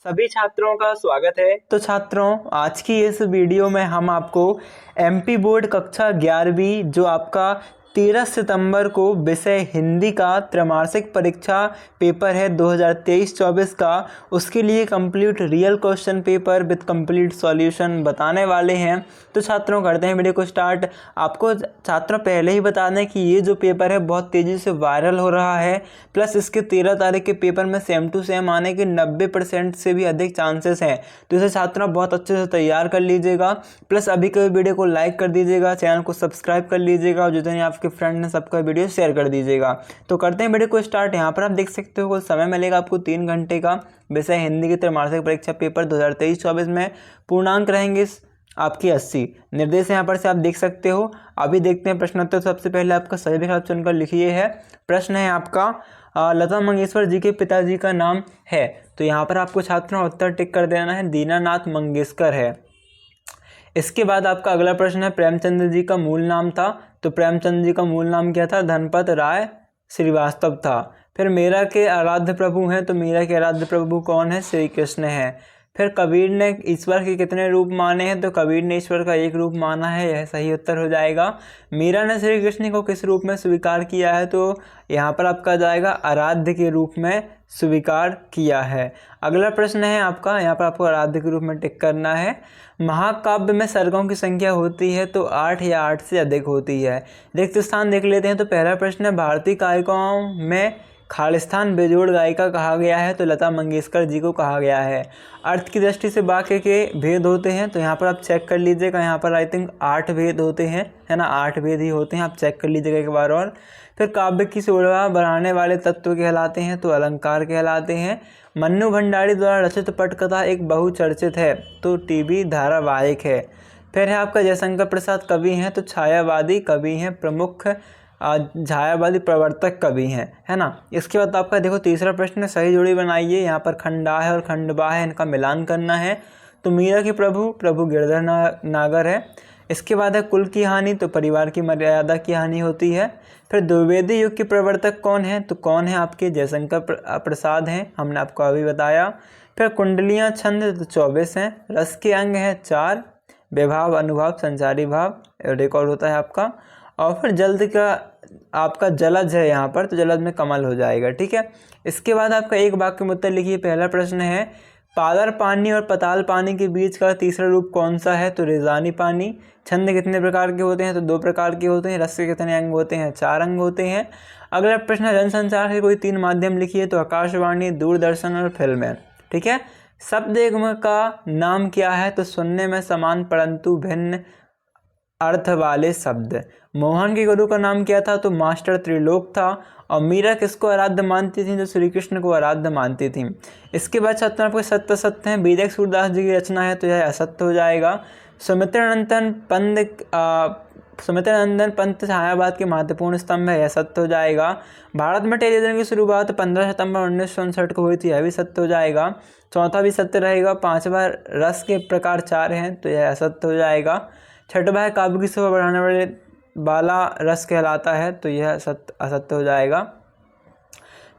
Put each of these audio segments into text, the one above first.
सभी छात्रों का स्वागत है। तो छात्रों, आज की इस वीडियो में हम आपको एमपी बोर्ड कक्षा 11वीं जो आपका 13 सितंबर को विषय हिंदी का त्रैमासिक परीक्षा पेपर है 2023-24 का, उसके लिए complete real question paper with complete solution बताने वाले हैं। तो छात्रों, करते हैं वीडियो को स्टार्ट। आपको छात्रों पहले ही बता दें कि ये जो पेपर है बहुत तेज़ी से वायरल हो रहा है, प्लस इसके 13 तारीख के पेपर में सेम टू सेम आने के 90% से भी अधिक चांसेस हैं। तो इसे छात्रों बहुत अच्छे से तैयार कर लीजिएगा। प्लस अभी के वीडियो को लाइक कर दीजिएगा, चैनल को सब्सक्राइब कर लीजिएगा और जितने आपके फ्रेंड हैं सबका वीडियो शेयर कर दीजिएगा। तो करते हैं वीडियो को स्टार्ट। यहाँ पर आप देख सकते हो कुछ समय मिलेगा आपको 3 घंटे का। विषय हिंदी की त्रैमासिक परीक्षा पेपर 2023-24 में पूर्णांक रहेंगे आपकी 80। निर्देश यहाँ पर से आप देख सकते हो। अभी देखते हैं प्रश्नोत्तर। सबसे पहले आपका सही विकल्प चुनकर लिखिए है। प्रश्न है आपका लता मंगेशकर जी के पिताजी का नाम है। तो यहाँ पर आपको छात्रों उत्तर टिक कर देना है, दीनानाथ मंगेशकर है। इसके बाद आपका अगला प्रश्न है प्रेमचंद जी का मूल नाम था। तो प्रेमचंद जी का मूल नाम क्या था? धनपत राय श्रीवास्तव था। फिर मीरा के आराध्य प्रभु हैं। तो मीरा के आराध्य प्रभु कौन है? श्री कृष्ण है। फिर कबीर ने ईश्वर के कितने रूप माने हैं? तो कबीर ने ईश्वर का एक रूप माना है, यह सही उत्तर हो जाएगा। मीरा ने श्री कृष्ण को किस रूप में स्वीकार किया है? तो यहाँ पर आपका जाएगा आराध्य के रूप में स्वीकार किया है। अगला प्रश्न है आपका, यहाँ पर आपको आराध्य के रूप में टिक करना है। महाकाव्य में सर्गों की संख्या होती है तो 8 या 8 से अधिक होती है। रिक्त स्थान देख लेते हैं। तो पहला प्रश्न है भारतीय गायिकाओं में खालिस्तान बेजोड़ गायिका कहा गया है। तो लता मंगेशकर जी को कहा गया है। अर्थ की दृष्टि से वाक्य के भेद होते हैं। तो यहाँ पर आप चेक कर लीजिएगा, यहाँ पर आई थिंक 8 भेद होते हैं, है ना, 8 भेद ही होते हैं, आप चेक कर लीजिएगा एक बार और। फिर काव्य की शोभा बढ़ाने वाले तत्व कहलाते हैं। तो अलंकार कहलाते हैं। मन्नू भंडारी द्वारा रचित पटकथा एक बहुचर्चित है। तो टीवी धारावाहिक है। फिर है आपका जयशंकर प्रसाद कवि हैं। तो छायावादी कवि हैं, प्रमुख छायावादी प्रवर्तक कवि हैं, है ना। इसके बाद आपका देखो तीसरा प्रश्न, सही जोड़ी बनाइए। यहाँ पर खंडा है और खंडबा है, इनका मिलान करना है। तो मीरा के प्रभु गिरधर नागर है। इसके बाद है कुल की हानि। तो परिवार की मर्यादा की हानि होती है। फिर द्विवेदी युग के प्रवर्तक कौन है? तो कौन है आपके? जयशंकर प्रसाद हैं, हमने आपको अभी बताया। फिर कुंडलियाँ छंद तो 24 हैं। रस के अंग हैं 4, विभाव अनुभाव संचारी भाव रिकॉर्ड होता है आपका। और फिर जल्द का आपका जलज है यहाँ पर, तो जलज में कमल हो जाएगा, ठीक है। इसके बाद आपका एक वाक्य में उत्तर लिखिए। पहला प्रश्न है पादर पानी और पताल पानी के बीच का तीसरा रूप कौन सा है? तो रेजानी पानी। छंद कितने प्रकार के होते हैं? तो 2 प्रकार के होते हैं। रस के कितने अंग होते हैं? 4 अंग होते हैं। अगला प्रश्न है जनसंचार के कोई 3 माध्यम लिखिए। तो आकाशवाणी, दूरदर्शन और फिल्में, ठीक है। शब्द युग्म का नाम क्या है? तो सुनने में समान परंतु भिन्न अर्थ वाले शब्द। मोहन के गुरु का नाम क्या था? तो मास्टर त्रिलोक था। और मीरा किसको आराध्य मानती थी? तो श्री कृष्ण को आराध्य मानती थी। इसके बाद छात्रों आपके सत्य सत्य हैं। वेदक सूरदास जी की रचना है, तो यह असत्य हो जाएगा। सुमित्रानंदन पंत छायावाद के महत्वपूर्ण स्तंभ है, यह सत्य हो जाएगा। भारत में टेलीविजन की शुरुआत 15 सितंबर 1959 को हुई थी, यह भी सत्य हो जाएगा। चौथा भी सत्य रहेगा। 5वां रस के प्रकार 4 हैं, तो यह असत्य हो जाएगा। 6वां है काव्य की शोभा बढ़ाने वाला रस कहलाता है, तो यह असत्य हो जाएगा।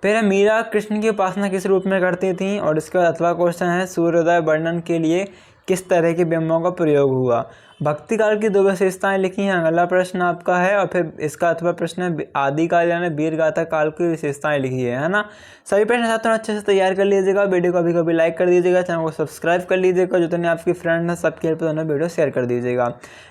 फिर मीरा कृष्ण की उपासना किस रूप में करती थी? और इसके बाद अथवा क्वेश्चन है सूर्योदय वर्णन के लिए किस तरह के बिंबों का प्रयोग हुआ? भक्ति काल की 2 विशेषताएं लिखी हैं, अगला प्रश्न आपका है। और फिर इसका अथवा प्रश्न है आदिकाल यानी वीर गाथा काल की विशेषताएं लिखी है ना। सभी प्रश्न छात्रों अच्छे से तैयार कर लीजिएगा। वीडियो को कभी लाइक कर दीजिएगा, चैनल को सब्सक्राइब कर लीजिएगा, जितने आपके फ्रेंड हैं सबके हेल्प उन्हें वीडियो शेयर कर दीजिएगा।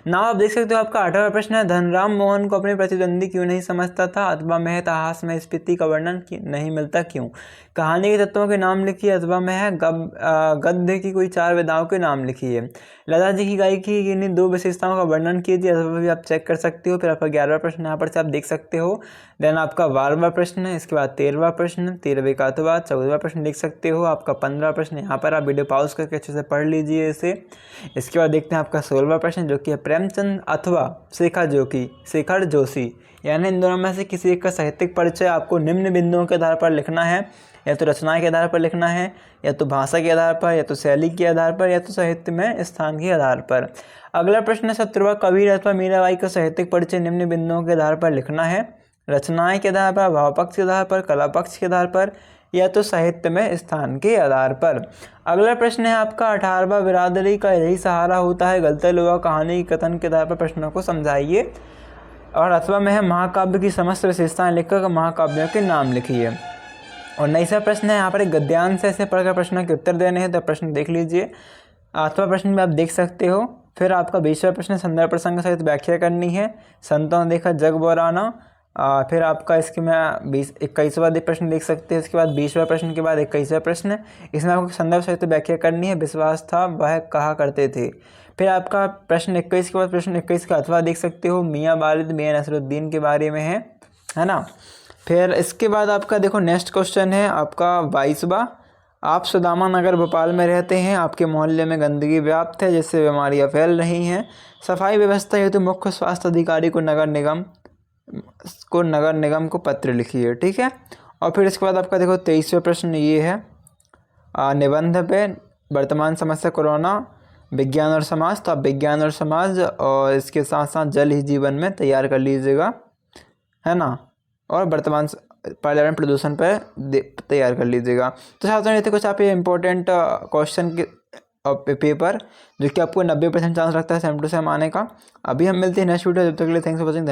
नाउ आप देख सकते हो आपका 8वां प्रश्न है धनराम मोहन को अपने प्रतिद्वंदी क्यों नहीं समझता था? अथवा में है इतिहास में स्फीति का वर्णन नहीं मिलता क्यों? कहानी के तत्वों के नाम लिखिए। अथवा में है गद्य की कोई 4 विधाओं के नाम लिखिए। लता जी की गायकी की इन्हीं 2 विशेषताओं का वर्णन कीजिए। अथवा भी आप चेक कर सकते हो। फिर आपका 11वां प्रश्न यहाँ पर से आप देख सकते हो। देन आपका 12वां प्रश्न है। इसके बाद 13वां प्रश्न, 13वें का अथवा 14वां प्रश्न लिख सकते हो। आपका 15वां प्रश्न यहाँ पर आप वीडियो पॉज करके अच्छे से पढ़ लीजिए इसे। इसके बाद देखते हैं आपका 16वां प्रश्न, जो कि है प्रेमचंद अथवा शेखर जोशी, यानी इन दोनों में से किसी एक का साहित्यिक परिचय आपको निम्न बिंदुओं के आधार पर लिखना है। या तो रचना के आधार पर लिखना है, या तो भाषा के आधार पर, या तो शैली के आधार पर, या तो साहित्य में स्थान के आधार पर। अगला प्रश्न है 17वां कबीर अथवा मीराबाई का साहित्यिक परिचय निम्न बिंदुओं के आधार पर लिखना है। रचनाएं के आधार पर, भाव पक्ष के आधार पर, कला पक्ष के आधार पर, या तो साहित्य में स्थान के आधार पर। अगला प्रश्न है आपका 18वां बिरादरी का यही सहारा होता है गलतलुआ कहानी के कथन के आधार पर प्रश्नों को समझाइए। और अथवा में है महाकाव्य की समस्त विशेषताएं लिखकर महाकाव्यों के नाम लिखिए। और 19वां प्रश्न है यहाँ पर एक गद्यांश ऐसे पढ़कर प्रश्नों के उत्तर देने हैं, तो प्रश्न देख लीजिए। 8वां प्रश्न भी आप देख सकते हो। फिर आपका 20वां प्रश्न संदर्भ प्रसंग सहित व्याख्या करनी है, संतों ने देखा जग बोराना। फिर आपका इसके में 21वां प्रश्न देख सकते हैं। इसके बाद 20वां प्रश्न के बाद 21वां प्रश्न, इसमें आपको संदर्भ सहित व्याख्या करनी है। विश्वास था वह कहा करते थे। फिर आपका प्रश्न 21 के बाद प्रश्न 21 का अथवा देख सकते हो, मियाँ वालिद मियाँ नसरुद्दीन के बारे में है ना। फिर इसके बाद आपका देखो नेक्स्ट क्वेश्चन है आपका 22वां। आप सुदामा नगर भोपाल में रहते हैं, आपके मोहल्ले में गंदगी व्याप्त है जिससे बीमारियां फैल रही हैं। सफाई व्यवस्था हेतु मुख्य स्वास्थ्य अधिकारी को नगर निगम को पत्र लिखिए, ठीक है। और फिर इसके बाद आपका देखो 23वां प्रश्न ये है निबंध पे वर्तमान समस्या कोरोना विज्ञान और समाज, तो आप विज्ञान और समाज और इसके साथ साथ जल ही जीवन में तैयार कर लीजिएगा, है ना। और वर्तमान पर्यावरण प्रदूषण पर तैयार कर लीजिएगा। तो छात्रों ये थे कुछ आप ये इंपॉर्टेंट क्वेश्चन के पेपर जो कि आपको 90% चांस रखता है सेम टू सेम आने का। अभी हम मिलते हैं नेक्स्ट वीडियो, जब तक के लिए थैंक्स फॉर वॉचिंग।